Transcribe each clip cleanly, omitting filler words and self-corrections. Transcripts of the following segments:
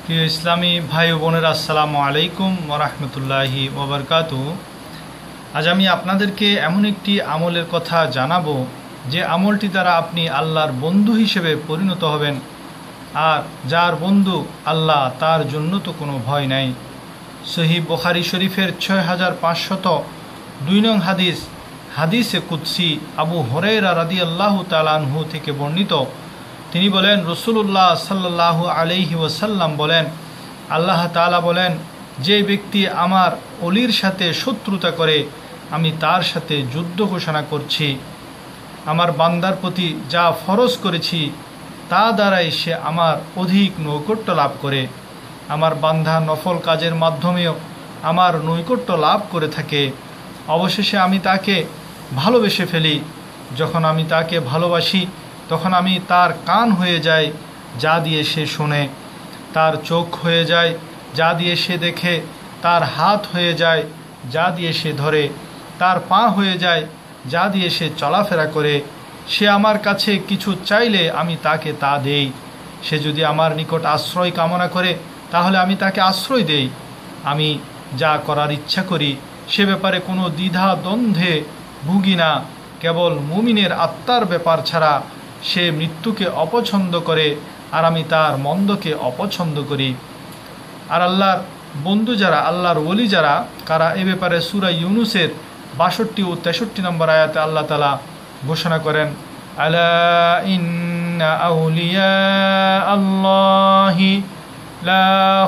প্রিয় ইসলামী ভাই ও বোনেরা, আসসালামু আলাইকুম ওয়া রাহমাতুল্লাহি ওয়া বারাকাতুহু। আজ আমি আপনাদেরকে এমন একটি আমলের কথা জানাবো যে আমলটি দ্বারা আপনি আল্লাহর বন্ধু হিসেবে পরিণত হবেন। আর যার বন্ধু আল্লাহ, তার জন্য তো কোনো ভয় নাই। সহিহ বুখারী শরীফের 6502 নং হাদিসে কুদসি আবু হুরায়রা রাদিয়াল্লাহু তাআলা আনহু থেকে বর্ণিত। তিনি বলেন, রাসূলুল্লাহ সাল্লাল্লাহু আলাইহি ওয়াসাল্লাম বলেন, আল্লাহ তাআলা বলেন, যে ব্যক্তি আমার ওলির সাথে শত্রুতা করে আমি তার সাথে যুদ্ধ ঘোষণা করছি। আমার বান্দার প্রতি যা ফরজ করেছি তা দ্বারাই সে আমার অধিক নৈকট্য লাভ করে। আমার বান্দা নফল কাজের মাধ্যমেও আমার নৈকট্য লাভ করে থাকে। অবশেষে আমি তাকে ভালোবেসে ফেলি। যখন আমি তাকে ভালোবাসি তখন আমি তার কান হয়ে যাই, যা দিয়ে সে শোনে, তার চোখ হয়ে যায়, যা দিয়ে সে দেখে, তার হাত হয়ে যায়, যা দিয়ে সে ধরে, তার পা হয়ে যায়, যা দিয়ে সে চলাফেরা করে। সে আমার কাছে কিছু চাইলে আমি তাকে তা দেই। সে যদি আমার নিকট আশ্রয় কামনা করে তাহলে আমি তাকে আশ্রয় দেই। আমি যা করার ইচ্ছা করি সে ব্যাপারে কোনো দ্বিধা দ্বন্দ্বে ভুগি না। কেবল মুমিনের আত্মার ব্যাপার ছাড়া সে মৃত্যুকে অপছন্দ করে আর আমি তার মন্দকে অপছন্দ করি। আর আল্লাহর বন্ধু যারা, আল্লাহর ওলি যারা, কারা, এ ব্যাপারে সূরা ইউনূসের ৬২ ও ৬৩ নম্বর আয়াতে আল্লাহ তাআলা ঘোষণা করেন, আলা ইন্না আউলিয়া আল্লাহি লা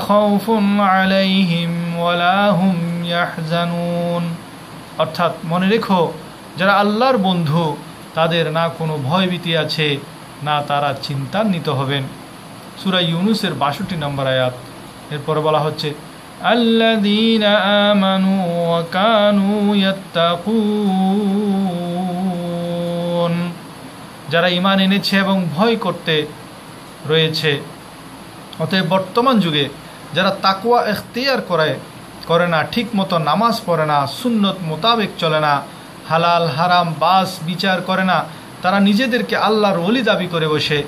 খাউফুন আলাইহিম ওয়ালা হুম ইয়াহজানুন। অর্থাৎ মনে রেখো, যারা আল্লাহর বন্ধু তাদের না কোনো ভয়ভীতি আছে, না তারা চিন্তান্বিত হবেন। সূরা ইউনূসের ৬২ নম্বর আয়াত। এরপরে বলা হচ্ছে, আল্লাযীনা আমানু ওয়া কানু ইয়াত্তাকুন, যারা ঈমান এনেছে এবং ভয় করতে রয়েছে। অতএব বর্তমান যুগে যারা তাকওয়া ইখতিয়ার করে না, ঠিক মতো নামাজ পড়ে না, সুন্নত মোতাবেক চলে না, হালাল হারাম বাস বিচার করে না, তারা নিজেদেরকে আল্লাহর ওলি দাবি করে বসে।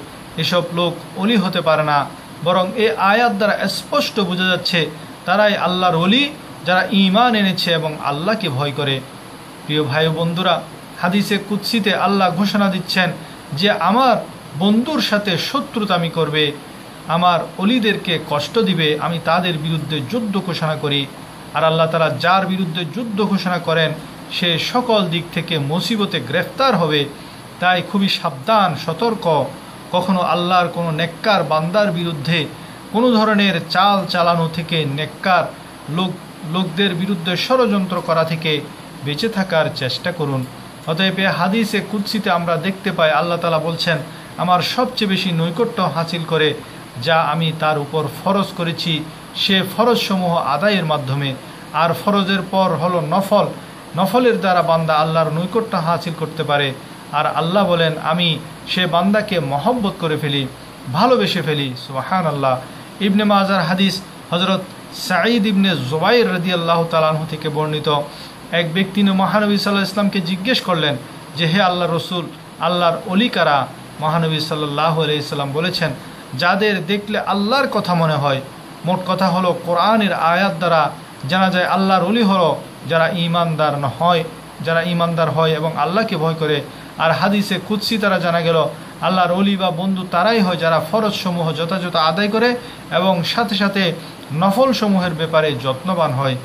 এসব লোক ওলি হতে পারে না। বরং এ আয়াত দ্বারা স্পষ্ট বোঝা যাচ্ছে তারাই আল্লাহর ওলি, যারা ঈমান এনেছে এবং আল্লাহকে ভয় করে। প্রিয় ভাই ও বন্ধুরা, হাদিসে কুদসিতে আল্লাহ ঘোষণা দিচ্ছেন যে আমার বন্ধুর সাথে শত্রুতামি করবে, আমার ওলিদেরকে কষ্ট দিবে, আমি তাদের বিরুদ্ধে যুদ্ধ ঘোষণা করি। আর আল্লাহ তাআলা যার বিরুদ্ধে যুদ্ধ ঘোষণা করেন সে সকল দিক থেকে মুসিবতে গ্রেফতার হবে। তাই খুবই সাবধান, সতর্ক। কখনো আল্লাহর কোনো নেককার বান্দার বিরুদ্ধে কোনো ধরনের চাল চালানো থেকে, নেককার লোকদের বিরুদ্ধে ষড়যন্ত্র করা থেকে বেঁচে থাকার চেষ্টা করুন। অতএব হাদিসে কুদসিতে আমরা দেখতে পাই আল্লাহ তাআলা বলছেন, আমার সবচেয়ে বেশি নৈকট্য হাসিল করে যা আমি তার উপর ফরজ করেছি সে ফরজসমূহ আদায়ের মাধ্যমে। আর ফরজের পর হলো নফল, নফলের দ্বারা বান্দা আল্লাহর নৈকট্য হাসিল করতে পারে। আর আল্লাহ বলেন, আমি সে বান্দাকে মহব্বত করে ফেলি, ভালোবেসে ফেলি। সুবহানাল্লাহ। ইবনে মাজার হাদিস, হযরত সাঈদ ইবনে জুবাইর রাদিয়াল্লাহু তাআলা আনহু থেকে বর্ণিত। এক ব্যক্তি মহানবী সাল্লাল্লাহু আলাইহি ওয়াসাল্লামকে জিজ্ঞেস করলেন যে, হে আল্লাহর রাসূল, আল্লাহর ওলি কারা? মহানবী সাল্লাল্লাহু আলাইহি ওয়াসাল্লাম বলেছেন, যাদের দেখলে আল্লাহর কথা মনে হয়। মোট কথা হলো, কোরআনের আয়াত দ্বারা জানা যায় আল্লাহর ওলি হলো যারা ঈমানদার হয় এবং আল্লাহকে ভয় করে। আর হাদিসে কুদসি দ্বারা জানা গেল আল্লাহর ওলি বা বন্ধু তারাই হয় যারা ফরজসমূহ যথাযথ আদায় করে এবং সাথে সাথে নফল সমূহের ব্যাপারে যত্নবান হয়।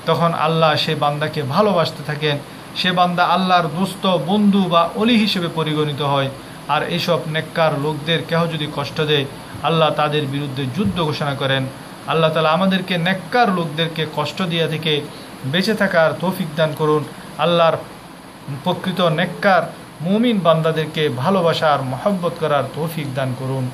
তখন আল্লাহ সে বান্দাকে ভালোবাসতে থাকেন। সে বান্দা আল্লাহর দোস্ত, বন্ধু বা ওলি হিসেবে পরিগণিত হয়। আর এইসব নেককার লোকদের কেহ যদি কষ্ট দেয় আল্লাহ তাদের বিরুদ্ধে যুদ্ধ ঘোষণা করেন। আল্লাহ তাআলা আমাদেরকে নেককার লোকদেরকে কষ্ট দেয়া থেকে বেঁচে থাকার তৌফিক দান করুন। আল্লাহর প্রকৃত নেককার মুমিন বান্দাদেরকে ভালোবাসার, মহব্বত করার তৌফিক দান করুন।